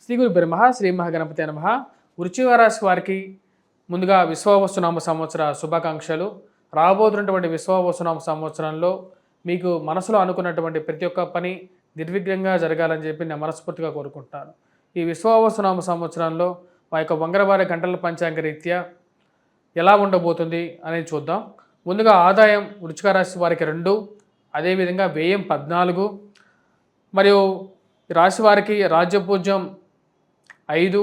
శ్రీ గురు బ్రహ్మ శ్రీ మహాగణపతి నమః. వృశ్చిక రాశి వారికి ముందుగా విశ్వావసునామ సంవత్సర శుభాకాంక్షలు. రాబోతున్నటువంటి విశ్వావసునామ సంవత్సరంలో మీకు మనసులో అనుకున్నటువంటి ప్రతి ఒక్క పని నిర్విఘ్నంగా జరగాలని చెప్పి నేను మనస్ఫూర్తిగా కోరుకుంటాను. ఈ విశ్వావసునామ సంవత్సరంలో మా యొక్క మంగళవార గంటల పంచాంగ రీత్యా ఎలా ఉండబోతుంది అనేది చూద్దాం. ముందుగా ఆదాయం వృశ్చిక రాశి వారికి 2, అదేవిధంగా వ్యయం 14, మరియు రాశి వారికి రాజ్యపూజ్యం 5,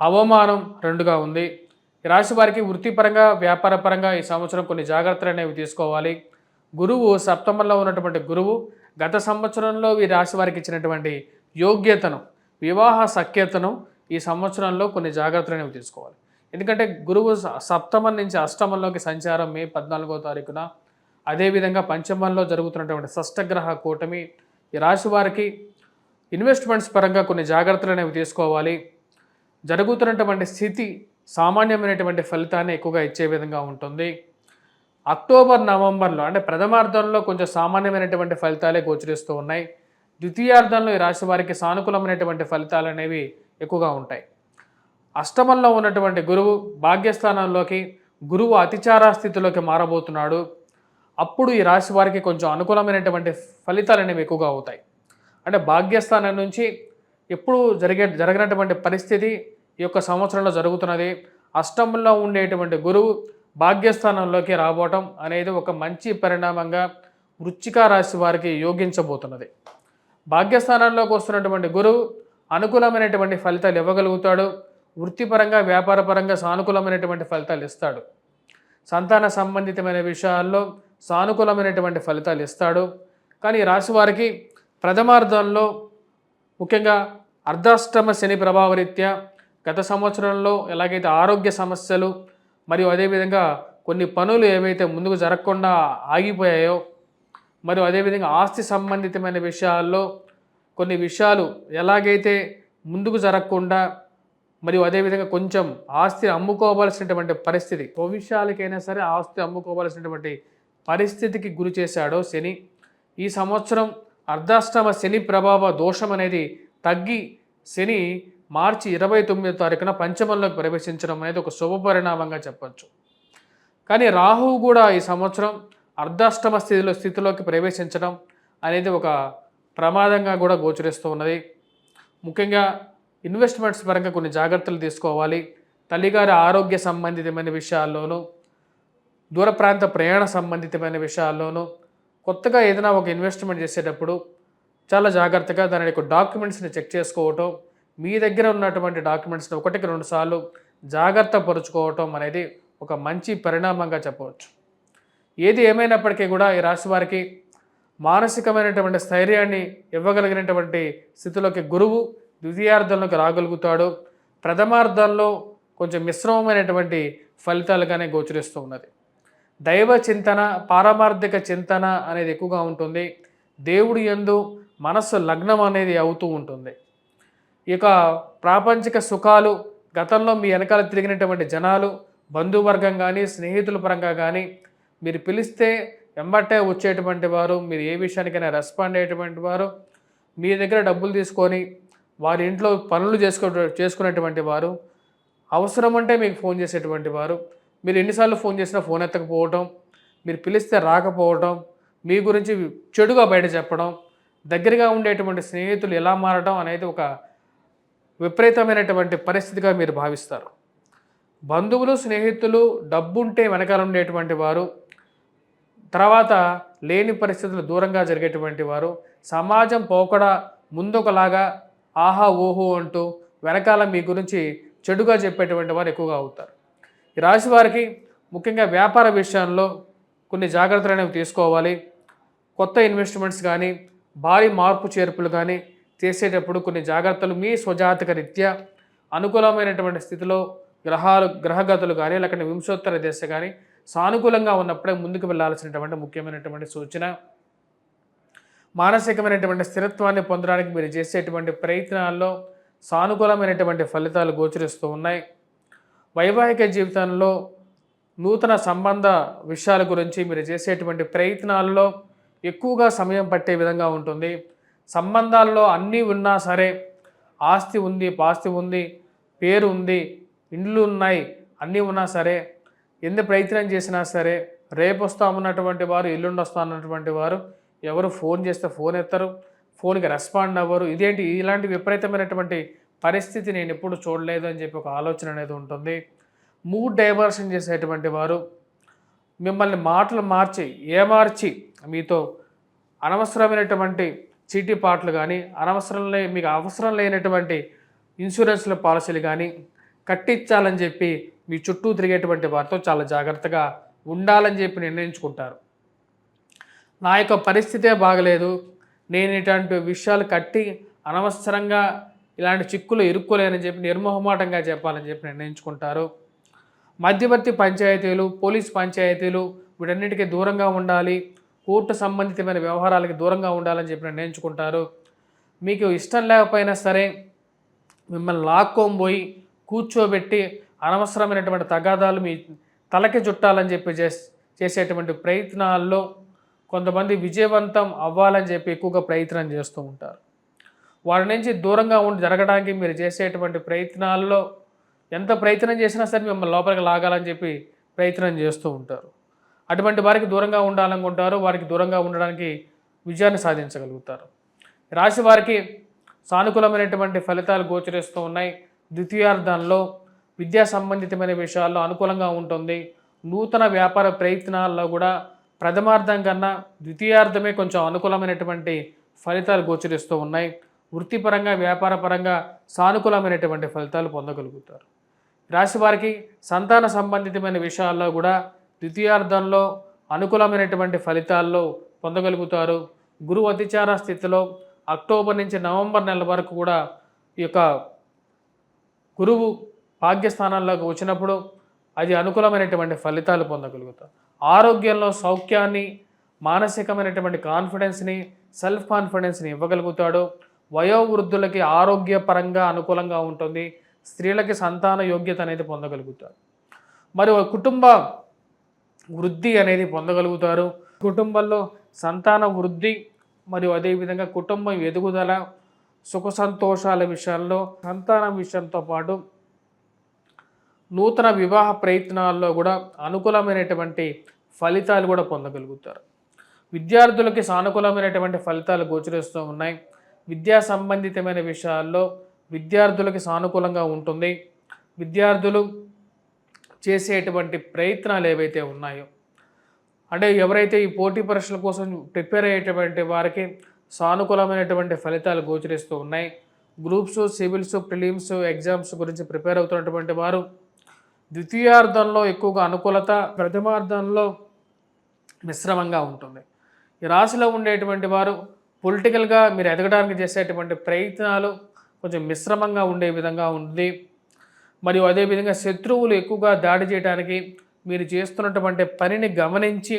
అవమానం 2గా ఉంది. ఈ రాశి వారికి వృత్తిపరంగా వ్యాపారపరంగా ఈ సంవత్సరం కొన్ని జాగ్రత్తలు అనేవి తీసుకోవాలి. గురువు సప్తమంలో ఉన్నటువంటి గురువు గత సంవత్సరంలో ఈ రాశి వారికి ఇచ్చినటువంటి యోగ్యతను, వివాహ సఖ్యతను ఈ సంవత్సరంలో కొన్ని జాగ్రత్తలు అనేవి తీసుకోవాలి. ఎందుకంటే గురువు సప్తమం నుంచి అష్టమంలోకి సంచారం మే 14వ తారీఖున, అదేవిధంగా పంచమంలో జరుగుతున్నటువంటి షష్టగ్రహ కూటమి ఈ రాశి వారికి ఇన్వెస్ట్మెంట్స్ పరంగా కొన్ని జాగ్రత్తలు అనేవి తీసుకోవాలి. జరుగుతున్నటువంటి స్థితి సామాన్యమైనటువంటి ఫలితాన్ని ఎక్కువగా ఇచ్చే విధంగా ఉంటుంది. అక్టోబర్ నవంబర్లో అంటే ప్రథమార్థంలో కొంచెం సామాన్యమైనటువంటి ఫలితాలే గోచరిస్తూ ఉన్నాయి. ద్వితీయార్థంలో ఈ రాశి వారికి సానుకూలమైనటువంటి ఫలితాలు అనేవి ఎక్కువగా ఉంటాయి. అష్టమంలో ఉన్నటువంటి గురువు భాగ్యస్థానంలోకి గురువు అతిచార స్థితిలోకి మారబోతున్నాడు. అప్పుడు ఈ రాశి వారికి కొంచెం అనుకూలమైనటువంటి ఫలితాలు అనేవి ఎక్కువగా అవుతాయి. అంటే భాగ్యస్థానం నుంచి ఎప్పుడు జరగనటువంటి పరిస్థితి ఈ యొక్క సంవత్సరంలో జరుగుతున్నది. అష్టమంలో ఉండేటువంటి గురువు భాగ్యస్థానంలోకి రాబోవటం అనేది ఒక మంచి పరిణామంగా వృశ్చిక రాశి వారికి యోగించబోతున్నది. భాగ్యస్థానంలోకి వస్తున్నటువంటి గురువు అనుకూలమైనటువంటి ఫలితాలు ఇవ్వగలుగుతాడు. వృత్తిపరంగా వ్యాపారపరంగా సానుకూలమైనటువంటి ఫలితాలు ఇస్తాడు. సంతాన సంబంధితమైన విషయాల్లో సానుకూలమైనటువంటి ఫలితాలు ఇస్తాడు. కానీ ఈ రాశి వారికి ప్రథమార్థంలో ముఖ్యంగా అర్ధాష్టమ శని ప్రభావరీత్యా గత సంవత్సరంలో ఎలాగైతే ఆరోగ్య సమస్యలు మరియు అదేవిధంగా కొన్ని పనులు ఏవైతే ముందుకు జరగకుండా ఆగిపోయాయో, మరియు అదేవిధంగా ఆస్తి సంబంధితమైన విషయాల్లో కొన్ని విషయాలు ఎలాగైతే ముందుకు జరగకుండా మరియు అదేవిధంగా కొంచెం ఆస్తి అమ్ముకోవాల్సినటువంటి పరిస్థితి, భవిష్యాలకైనా సరే ఆస్తి అమ్ముకోవాల్సినటువంటి పరిస్థితికి గురి చేశాడో శని, ఈ సంవత్సరం అర్ధాష్టమ శని ప్రభావ దోషం అనేది తగ్గి శని మార్చి 29వ తారీఖున పంచమంలోకి ప్రవేశించడం అనేది ఒక శుభ పరిణామంగా చెప్పచ్చు. కానీ రాహువు కూడా ఈ సంవత్సరం అర్ధాష్టమ స్థితిలోకి ప్రవేశించడం అనేది ఒక ప్రమాదంగా కూడా గోచరిస్తూ ఉన్నది. ముఖ్యంగా ఇన్వెస్ట్మెంట్స్ పరంగా కొన్ని జాగ్రత్తలు తీసుకోవాలి. తల్లిగారి ఆరోగ్య సంబంధితమైన విషయాల్లోనూ, దూర ప్రాంత ప్రయాణ సంబంధితమైన విషయాల్లోనూ, కొత్తగా ఏదైనా ఒక ఇన్వెస్ట్మెంట్ చేసేటప్పుడు చాలా జాగ్రత్తగా దాని యొక్క డాక్యుమెంట్స్ని చెక్ చేసుకోవటం, మీ దగ్గర ఉన్నటువంటి డాక్యుమెంట్స్ని 1-2 సార్లు జాగ్రత్త పరుచుకోవటం అనేది ఒక మంచి పరిణామంగా చెప్పవచ్చు. ఏది ఏమైనప్పటికీ కూడా ఈ రాశి వారికి మానసికమైనటువంటి స్థైర్యాన్ని ఇవ్వగలిగినటువంటి స్థితిలోకి గురువు ద్వితీయార్థంలోకి రాగలుగుతాడు. ప్రథమార్థంలో కొంచెం మిశ్రమమైనటువంటి ఫలితాలుగానే గోచరిస్తూ ఉన్నది. దైవ చింతన, పారమార్థిక చింతన అనేది ఎక్కువగా ఉంటుంది. దేవుడి యందు మనస్సు లగ్నం అనేది అవుతూ ఉంటుంది. ఇక ప్రాపంచిక సుఖాలు, గతంలో మీ వెనకాల తిరిగినటువంటి జనాలు, బంధువర్గం కానీ స్నేహితుల పరంగా కానీ మీరు పిలిస్తే వెంబటే వచ్చేటువంటి వారు, మీరు ఏ విషయానికైనా రెస్పాండ్ అయ్యేటువంటి వారు, మీ దగ్గర డబ్బులు తీసుకొని వారి ఇంట్లో పనులు చేసుకునేటువంటి వారు, అవసరం అంటే మీకు ఫోన్ చేసేటువంటి వారు, మీరు ఎన్నిసార్లు ఫోన్ చేసినా ఫోన్ ఎత్తకపోవటం, మీరు పిలిస్తే రాకపోవటం, మీ గురించి చెడుగా బయట చెప్పడం, దగ్గరగా ఉండేటువంటి స్నేహితులు ఎలా మారడం అనేది ఒక విపరీతమైనటువంటి పరిస్థితిగా మీరు భావిస్తారు. బంధువులు, స్నేహితులు, డబ్బుంటే వెనకాల ఉండేటువంటి వారు, తర్వాత లేని పరిస్థితులు దూరంగా జరిగేటువంటి వారు, సమాజం పోకడ ముందొకలాగా ఆహా ఓహో అంటూ వెనకాల మీ గురించి చెడుగా చెప్పేటువంటి వారు ఎక్కువగా అవుతారు. ఈ రాశి వారికి ముఖ్యంగా వ్యాపార విషయంలో కొన్ని జాగ్రత్తలు అనేవి తీసుకోవాలి. కొత్త ఇన్వెస్ట్మెంట్స్ కానీ భారీ మార్పు చేర్పులు కానీ చేసేటప్పుడు కొన్ని జాగ్రత్తలు మీ స్వజాతక రీత్యా అనుకూలమైనటువంటి స్థితిలో గ్రహగతులు కానీ లేకపోతే వింశోత్తర దశ కానీ సానుకూలంగా ఉన్నప్పుడే ముందుకు వెళ్ళాల్సినటువంటి ముఖ్యమైనటువంటి సూచన. మానసికమైనటువంటి స్థిరత్వాన్ని పొందడానికి మీరు చేసేటువంటి ప్రయత్నాల్లో సానుకూలమైనటువంటి ఫలితాలు గోచరిస్తూ ఉన్నాయి. వైవాహిక జీవితంలో నూతన సంబంధ విషయాల గురించి మీరు చేసేటువంటి ప్రయత్నాల్లో ఎక్కువగా సమయం పట్టే విధంగా ఉంటుంది. సంబంధాల్లో అన్నీ ఉన్నా సరే ఆస్తి ఉంది, పాస్తి ఉంది, పేరు ఉంది, ఇండ్లు ఉన్నాయి, అన్నీ ఉన్నా సరే ఎన్ని ప్రయత్నం చేసినా సరే రేపు వస్తామన్నటువంటి వారు, ఎల్లుండి వస్తా అన్నటువంటి వారు ఎవరు ఫోన్ చేస్తే ఫోన్ ఎత్తరు, ఫోన్కి రెస్పాండ్ అవ్వరు. ఇదేంటి, ఇలాంటి విపరీతమైనటువంటి పరిస్థితి నేను ఎప్పుడు చూడలేదు అని చెప్పి ఒక ఆలోచన అనేది ఉంటుంది. మూడ్ డైవర్షన్ చేసేటువంటి వారు మిమ్మల్ని మాటలు మార్చి ఏమార్చి మీతో అనవసరమైనటువంటి చీటీ పాటలు కానీ, మీకు అవసరం లేనటువంటి ఇన్సూరెన్స్ల పాలసీలు కానీ కట్టించాలని చెప్పి మీ చుట్టూ తిరిగేటువంటి వారితో చాలా జాగ్రత్తగా ఉండాలని చెప్పి నిర్ణయించుకుంటారు. నా యొక్క పరిస్థితే బాగలేదు, నేను ఇట్లాంటి విషయాలు కట్టి అనవసరంగా ఇలాంటి చిక్కులు ఇరుక్కోలేనని చెప్పి నిర్మోహమాటంగా చెప్పాలని చెప్పి నిర్ణయించుకుంటారు. మధ్యవర్తి పంచాయతీలు, పోలీస్ పంచాయతీలు వీటన్నిటికీ దూరంగా ఉండాలి, కోర్టు సంబంధితమైన వ్యవహారాలకి దూరంగా ఉండాలని చెప్పి నిర్ణయించుకుంటారు. మీకు ఇష్టం లేకపోయినా సరే మిమ్మల్ని లాక్కొని పోయి కూర్చోబెట్టి అనవసరమైనటువంటి తగాదాలు మీ తలకి చుట్టాలని చెప్పి చేసేటువంటి ప్రయత్నాల్లో కొంతమంది విజయవంతం అవ్వాలని చెప్పి ఎక్కువగా ప్రయత్నం చేస్తూ ఉంటారు. వారి నుంచి దూరంగా జరగడానికి మీరు చేసేటువంటి ప్రయత్నాల్లో ఎంత ప్రయత్నం చేసినా సరే మిమ్మల్ని లోపలికి లాగాలని చెప్పి ప్రయత్నం చేస్తూ ఉంటారు. అటువంటి వారికి దూరంగా ఉండాలనుకుంటారు, వారికి దూరంగా ఉండడానికి విజయాన్ని సాధించగలుగుతారు. రాశి వారికి సానుకూలమైనటువంటి ఫలితాలు గోచరిస్తూ ఉన్నాయి. ద్వితీయార్థంలో విద్యా సంబంధితమైన విషయాల్లో అనుకూలంగా ఉంటుంది. నూతన వ్యాపార ప్రయత్నాల్లో కూడా ప్రథమార్థం కన్నా ద్వితీయార్థమే కొంచెం అనుకూలమైనటువంటి ఫలితాలు గోచరిస్తూ ఉన్నాయి. వృత్తిపరంగా, వ్యాపారపరంగా సానుకూలమైనటువంటి ఫలితాలు పొందగలుగుతారు. రాశి వారికి సంతాన సంబంధితమైన విషయాల్లో కూడా ద్వితీయార్థంలో అనుకూలమైనటువంటి ఫలితాల్లో పొందగలుగుతారు. గురువు అతిచార స్థితిలో అక్టోబర్ నుంచి నవంబర్ నెల వరకు కూడా ఈ యొక్క గురువు భాగ్యస్థానాల్లోకి వచ్చినప్పుడు అది అనుకూలమైనటువంటి ఫలితాలు పొందగలుగుతారు. ఆరోగ్యంలో సౌఖ్యాన్ని, మానసికమైనటువంటి కాన్ఫిడెన్స్ని, సెల్ఫ్ కాన్ఫిడెన్స్ని ఇవ్వగలుగుతాడు. వయోవృద్ధులకి ఆరోగ్యపరంగా అనుకూలంగా ఉంటుంది. స్త్రీలకి సంతాన యోగ్యత అనేది పొందగలుగుతారు. మరి కుటుంబ వృద్ధి అనేది పొందగలుగుతారు. కుటుంబంలో సంతాన వృద్ధి మరియు అదేవిధంగా కుటుంబం ఎదుగుదల, సుఖ సంతోషాల విషయాల్లో, సంతానం విషయంతో పాటు నూతన వివాహ ప్రయత్నాల్లో కూడా అనుకూలమైనటువంటి ఫలితాలు కూడా పొందగలుగుతారు. విద్యార్థులకి సానుకూలమైనటువంటి ఫలితాలు గోచరిస్తూ ఉన్నాయి. విద్యా సంబంధితమైన విషయాల్లో విద్యార్థులకి సానుకూలంగా ఉంటుంది. విద్యార్థులు చేసేటువంటి ప్రయత్నాలు ఏవైతే ఉన్నాయో, అంటే ఎవరైతే ఈ పోటీ పరీక్షల కోసం ప్రిపేర్ అయ్యేటువంటి వారికి సానుకూలమైనటువంటి ఫలితాలు గోచరిస్తూ ఉన్నాయి. గ్రూప్స్, సివిల్స్, ప్రిలిమ్స్ ఎగ్జామ్స్ గురించి ప్రిపేర్ అవుతున్నటువంటి వారు ద్వితీయార్థంలో ఎక్కువగా అనుకూలత, ప్రథమార్థంలో మిశ్రమంగా ఉంటుంది. ఈ రాశిలో ఉండేటువంటి వారు పొలిటికల్గా మీరు ఎదగడానికి చేసేటువంటి ప్రయత్నాలు కొంచెం మిశ్రమంగా ఉండే విధంగా ఉంది. మరియు అదేవిధంగా శత్రువులు ఎక్కువగా దాడి చేయడానికి మీరు చేస్తున్నటువంటి పనిని గమనించి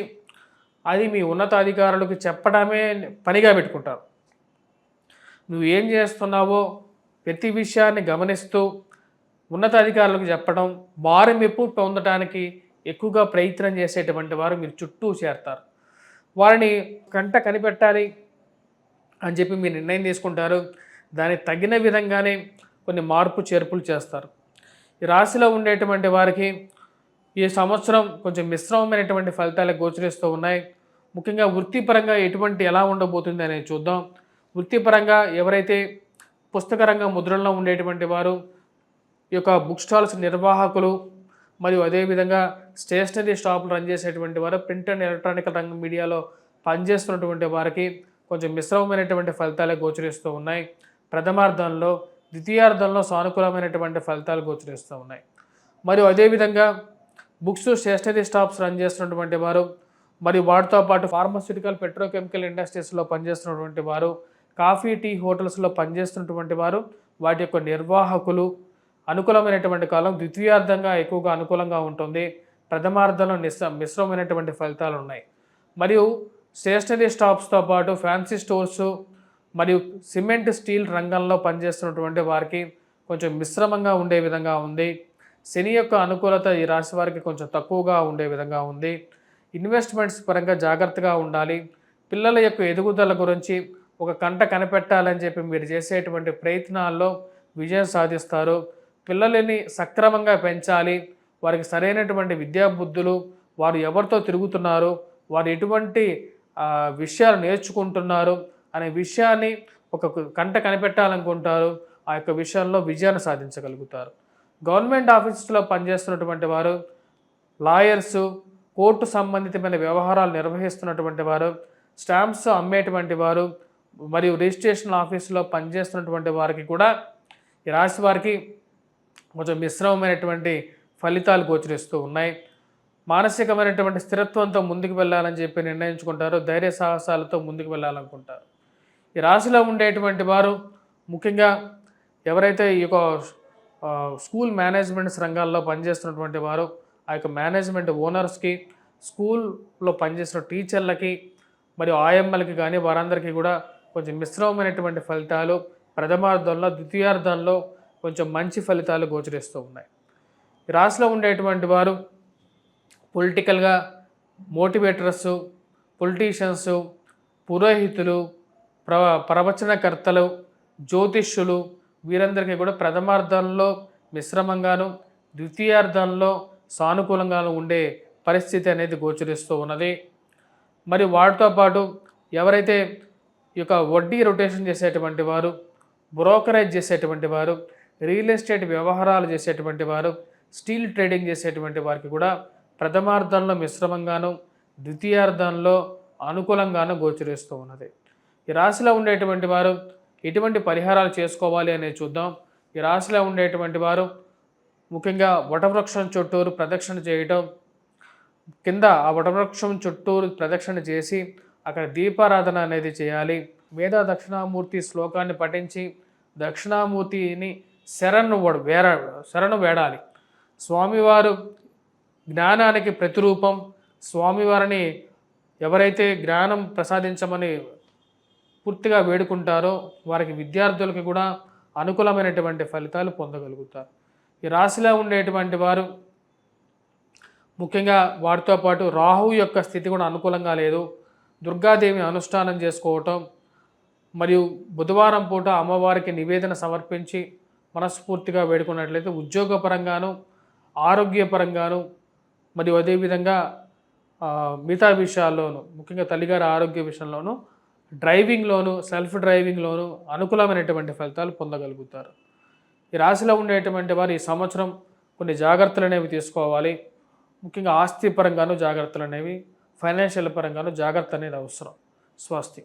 అది మీ ఉన్నతాధికారులకు చెప్పడమే పనిగా పెట్టుకుంటారు. నువ్వు ఏం చేస్తున్నావో ప్రతి విషయాన్ని గమనిస్తూ ఉన్నతాధికారులకు చెప్పడం, వారి మెప్పు పొందడానికి ఎక్కువగా ప్రయత్నం చేసేటువంటి వారు మీరు చుట్టూ చేరతారు. వారిని కంట కనిపెట్టాలి అని చెప్పి మీరు నిర్ణయం తీసుకుంటారు. దానికి తగిన విధంగానే కొన్ని మార్పు చేర్పులు చేస్తారు. ఈ రాశిలో ఉండేటువంటి వారికి ఈ సంవత్సరం కొంచెం మిశ్రమమైనటువంటి ఫలితాలు గోచరిస్తూ ఉన్నాయి. ముఖ్యంగా వృత్తిపరంగా ఎలా ఉండబోతుంది అనేది చూద్దాం. వృత్తిపరంగా ఎవరైతే పుస్తక రంగ ముద్రల్లో ఉండేటువంటి వారు, ఈ యొక్క బుక్ స్టాల్స్ నిర్వాహకులు, మరియు అదేవిధంగా స్టేషనరీ షాపులు రన్ చేసేటువంటి వారు, ప్రింట్ అండ్ ఎలక్ట్రానికల్ రంగం మీడియాలో పనిచేస్తున్నటువంటి వారికి కొంచెం మిశ్రమమైనటువంటి ఫలితాలే గోచరిస్తూ ఉన్నాయి. ప్రథమార్థంలో, ద్వితీయార్థంలో సానుకూలమైనటువంటి ఫలితాలు గోచరిస్తూ ఉన్నాయి. మరియు అదేవిధంగా బుక్స్, స్టేషనరీ షాప్స్ రన్ చేస్తున్నటువంటి వారు, మరియు వాటితో పాటు ఫార్మాస్యూటికల్, పెట్రోకెమికల్ ఇండస్ట్రీస్లో పనిచేస్తున్నటువంటి వారు, కాఫీ, టీ హోటల్స్లో పనిచేస్తున్నటువంటి వారు, వాటి యొక్క నిర్వాహకులు అనుకూలమైనటువంటి కాలం. ద్వితీయార్థంగా ఎక్కువగా అనుకూలంగా ఉంటుంది. ప్రథమార్థంలో మిశ్రమమైనటువంటి ఫలితాలు ఉన్నాయి. మరియు స్టేషనరీ షాప్స్తో పాటు ఫ్యాన్సీ స్టోర్సు మరియు సిమెంట్, స్టీల్ రంగంలో పనిచేస్తున్నటువంటి వారికి కొంచెం మిశ్రమంగా ఉండే విధంగా ఉంది. శని యొక్క అనుకూలత ఈ రాశి వారికి కొంచెం తక్కువగా ఉండే విధంగా ఉంది. ఇన్వెస్ట్మెంట్స్ పరంగా జాగ్రత్తగా ఉండాలి. పిల్లల యొక్క ఎదుగుదల గురించి ఒక కంట కనిపెట్టాలని చెప్పి మీరు చేసేటువంటి ప్రయత్నాల్లో విజయం సాధిస్తారు. పిల్లలని సక్రమంగా పెంచాలి, వారికి సరైనటువంటి విద్యా బుద్ధులు, వారు ఎవరితో తిరుగుతున్నారు, వారు ఎటువంటి విషయాలు నేర్చుకుంటున్నారు అనే విషయాన్ని ఒక కంట కనిపెట్టాలనుకుంటారు. ఆ యొక్క విషయంలో విజయాన్ని సాధించగలుగుతారు. గవర్నమెంట్ ఆఫీసులో పనిచేస్తున్నటువంటి వారు, లాయర్సు, కోర్టు సంబంధితమైన వ్యవహారాలు నిర్వహిస్తున్నటువంటి వారు, స్టాంప్స్ అమ్మేటువంటి వారు మరియు రిజిస్ట్రేషన్ ఆఫీసులో పనిచేస్తున్నటువంటి వారికి కూడా ఈ రాశి వారికి కొంచెం మిశ్రమమైనటువంటి ఫలితాలు గోచరిస్తూ ఉన్నాయి. మానసికమైనటువంటి స్థిరత్వంతో ముందుకు వెళ్ళాలని చెప్పి నిర్ణయించుకుంటారు. ధైర్య సాహసాలతో ముందుకు వెళ్ళాలనుకుంటారు. ఈ రాశిలో ఉండేటువంటి వారు ముఖ్యంగా ఎవరైతే ఈ యొక్క స్కూల్ మేనేజ్మెంట్స్ రంగాల్లో పనిచేస్తున్నటువంటి వారు, ఆ యొక్క మేనేజ్మెంట్ ఓనర్స్కి, స్కూల్లో పనిచేసిన టీచర్లకి మరియు ఆయమ్మలకి కానీ వారందరికీ కూడా కొంచెం మిశ్రమమైనటువంటి ఫలితాలు, ప్రథమార్థంలో ద్వితీయార్థంలో కొంచెం మంచి ఫలితాలు గోచరిస్తూ ఉన్నాయి. ఈ రాశిలో ఉండేటువంటి వారు పొలిటికల్గా మోటివేటర్స్, పొలిటీషియన్స్, పురోహితులు, ప్రవచనకర్తలు, జ్యోతిష్యులు వీరందరికీ కూడా ప్రథమార్థంలో మిశ్రమంగాను, ద్వితీయార్థంలో సానుకూలంగాను ఉండే పరిస్థితి అనేది గోచరిస్తూ ఉన్నది. మరి వాటితో పాటు ఎవరైతే ఈ యొక్క వడ్డీ రొటేషన్ చేసేటువంటి వారు, బ్రోకరేజ్ చేసేటువంటి వారు, రియల్ ఎస్టేట్ వ్యవహారాలు చేసేటువంటి వారు, స్టీల్ ట్రేడింగ్ చేసేటువంటి వారికి కూడా ప్రథమార్థంలో మిశ్రమంగాను, ద్వితీయార్థంలో అనుకూలంగాను గోచరిస్తూ ఉన్నది. ఈ రాశిలో ఉండేటువంటి వారు ఎటువంటి పరిహారాలు చేసుకోవాలి అనేది చూద్దాం. ఈ రాశిలో ఉండేటువంటి వారు ముఖ్యంగా వటవృక్షం చుట్టూరు ప్రదక్షిణ చేయటం, కింద ఆ వటవృక్షం చుట్టూరు ప్రదక్షిణ చేసి అక్కడ దీపారాధన అనేది చేయాలి. వేద దక్షిణామూర్తి శ్లోకాన్ని పఠించి దక్షిణామూర్తిని శరణు వేడాలి. స్వామివారు జ్ఞానానికి ప్రతిరూపం. స్వామివారిని ఎవరైతే జ్ఞానం ప్రసాదించమని పూర్తిగా వేడుకుంటారో వారికి, విద్యార్థులకి కూడా అనుకూలమైనటువంటి ఫలితాలు పొందగలుగుతారు. ఈ రాశిలో ఉండేటువంటి వారు ముఖ్యంగా వారితో పాటు రాహు యొక్క స్థితి కూడా అనుకూలంగా లేదు. దుర్గాదేవి అనుష్ఠానం చేసుకోవటం మరియు బుధవారం పూట అమ్మవారికి నివేదన సమర్పించి మనస్ఫూర్తిగా వేడుకున్నట్లయితే ఉద్యోగపరంగాను, ఆరోగ్యపరంగాను మరియు అదేవిధంగా మిగతా విషయాల్లోనూ, ముఖ్యంగా తల్లిగారి ఆరోగ్య విషయంలోనూ, డ్రైవింగ్లోను, సెల్ఫ్ డ్రైవింగ్లోనూ అనుకూలమైనటువంటి ఫలితాలు పొందగలుగుతారు. ఈ రాశిలో ఉండేటువంటి వారు ఈ సంవత్సరం కొన్ని జాగ్రత్తలు అనేవి తీసుకోవాలి. ముఖ్యంగా ఆస్తి పరంగాను జాగ్రత్తలు అనేవి, ఫైనాన్షియల్ పరంగాను జాగ్రత్త అనేది అవసరం. స్వస్తి.